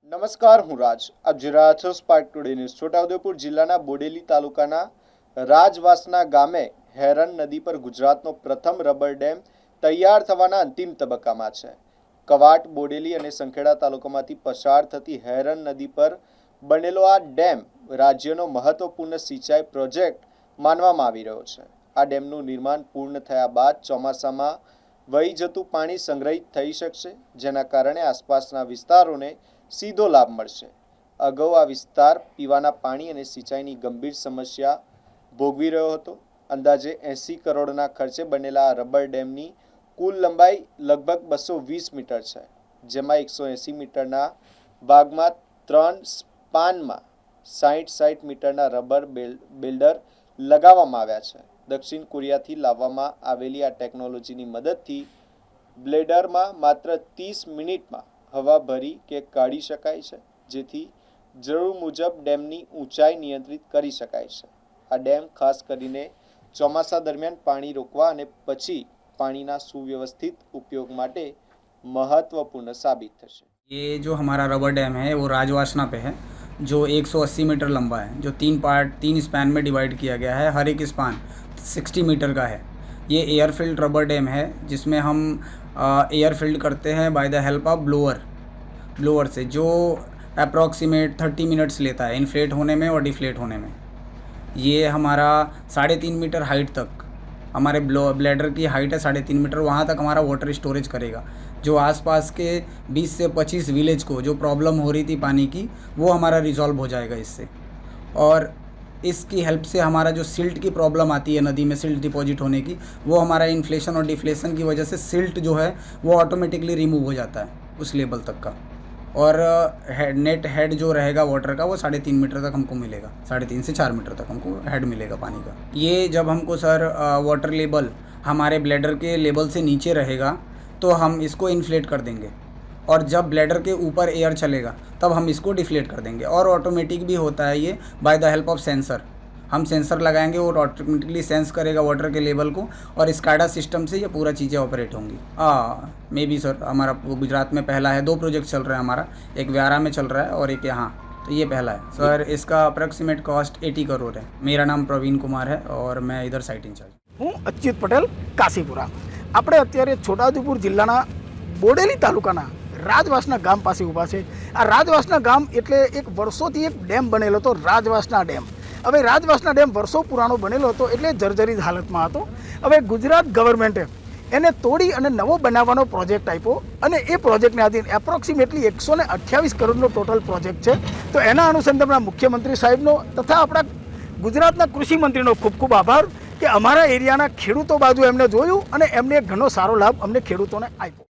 નમસ્કાર, હું રાજ. આપ જોઈ રહ્યા છો સ્પાર્ક ટુડે ન્યૂઝ. છોટાઉદેપુર જિલ્લાના બોડેલી તાલુકાના રાજવાસના ગામે હેરણ નદી પર ગુજરાતનો પ્રથમ રબર ડેમ તૈયાર થવાના અંતિમ તબક્કામાં છે. કવાંટ, બોડેલી અને સંખેડા તાલુકામાંથી પસાર થતી હેરણ નદી પર બનેલો આ ડેમ રાજ્યનો મહત્વપૂર્ણ સિંચાઈ પ્રોજેક્ટ માનવામાં આવી રહ્યો છે. આ ડેમનું નિર્માણ પૂર્ણ થયા બાદ ચોમાસામાં વહી જતું પાણી સંગ્રહિત થઈ શકશે, જેના કારણે આસપાસના વિસ્તારોને સીધો લાભ મળશે. અગાઉ આ વિસ્તાર પીવાના પાણી અને સિંચાઈની ગંભીર સમસ્યા ભોગવી રહ્યો હતો. અંદાજે 80 કરોડના ખર્ચે બનેલા આ રબર ડેમની કુલ લંબાઈ લગભગ 220 મીટર છે, જેમાં 180 મીટરના ભાગમાં 3 સ્પાનમાં 60 મીટરના રબર બિલ્ડર લગાવવામાં આવ્યા છે. દક્ષિણ કોરિયાથી લાવવામાં આવેલી આ ટેકનોલોજીની મદદથી બ્લેડરમાં માત્ર 30 મિનિટમાં હવા ભરી કે કાઢી શકાય છે, જેથી જરૂર મુજબ ડેમની ઊંચાઈ નિયંત્રિત કરી શકાય છે. આ ડેમ ખાસ કરીને ચોમાસા દરમિયાન પાણી રોકવા અને પછી પાણીના સુવ્યવસ્થિત ઉપયોગ માટે महत्वपूर्ण साबित થશે. ये जो हमारा रबर डैम है वो राजवासना पे है, जो 180 मीटर लंबा है, जो 3 स्पैन में डिवाइड किया गया है. हर एक स्पान 60 मीटर का है. ये एयर फिल्ड रबर डैम है, जिसमें हम एयर फिल्ड करते हैं by the help of blower से, जो अप्रॉक्सीमेट 30 मिनट्स लेता है इन्फ्लेट होने में और डिफ्लेट होने में. ये हमारा 3.5 मीटर हाइट तक, हमारे ब्लैडर की हाइट है 3.5 मीटर, वहाँ तक हमारा वाटर स्टोरेज करेगा. जो आसपास के 20 से 25 विलेज को जो प्रॉब्लम हो रही थी पानी की, वो हमारा रिजॉल्व हो जाएगा इससे. और इसकी हेल्प से हमारा जो सिल्ट की प्रॉब्लम आती है नदी में, सिल्ट डिपॉजिट होने की, वो हमारा इन्फ्लेशन और डिफ्लेशन की वजह से सिल्ट जो है वो ऑटोमेटिकली रिमूव हो जाता है उस लेवल तक का. और नेट हेड जो रहेगा वाटर का वो 3.5 मीटर तक हमको मिलेगा. 3.5 से 4 मीटर तक हमको हेड मिलेगा पानी का. ये जब हमको सर वाटर लेवल हमारे ब्लैडर के लेवल से नीचे रहेगा तो हम इसको इन्फ्लेट कर देंगे, और जब ब्लैडर के ऊपर एयर चलेगा तब हम इसको डिफ्लेट कर देंगे. और ऑटोमेटिक भी होता है ये by the help of sensor. हम सेंसर लगाएंगे और ऑटोमेटिकली सेंस करेगा वाटर के लेवल को, और स्काडा सिस्टम से ये पूरा चीज़ें ऑपरेट होंगी. मे बी सर हमारा गुजरात में पहला है. 2 प्रोजेक्ट चल रहा है हमारा, एक व्यारा में चल रहा है और एक यहाँ, तो ये पहला है सर. इसका अप्रॉक्सीमेट कॉस्ट 80 करोड़ है. मेरा नाम प्रवीण कुमार है और मैं इधर साइट इंचार्ज. હું અચ્યુત પટેલ, કાશીપુરા. આપણે અત્યારે છોટાઉદેપુર જિલ્લાના બોડેલી તાલુકાના રાજવાસના ગામ પાસે ઊભા છે. આ રાજવાસના ગામ એટલે એક વર્ષોથી એક ડેમ બનેલો હતો, રાજવાસના ડેમ. હવે રાજવાસના ડેમ વર્ષો પુરાણો બનેલો હતો એટલે જર્જરિત હાલતમાં હતો. હવે ગુજરાત ગવર્મેન્ટે એને તોડી અને નવો બનાવવાનો પ્રોજેક્ટ આપ્યો, અને એ પ્રોજેક્ટને આધીન એપ્રોક્સિમેટલી 128 કરોડનો ટોટલ પ્રોજેક્ટ છે. તો એના અનુસંધાનમાં મુખ્યમંત્રી સાહેબનો તથા આપણા ગુજરાતના કૃષિ મંત્રીનો ખૂબ ખૂબ આભાર કે અમારા એરિયાના ખેડૂતો બાજુ એમને જોયું અને એમને ઘણો સારો લાભ અમને ખેડૂતોને આપ્યો.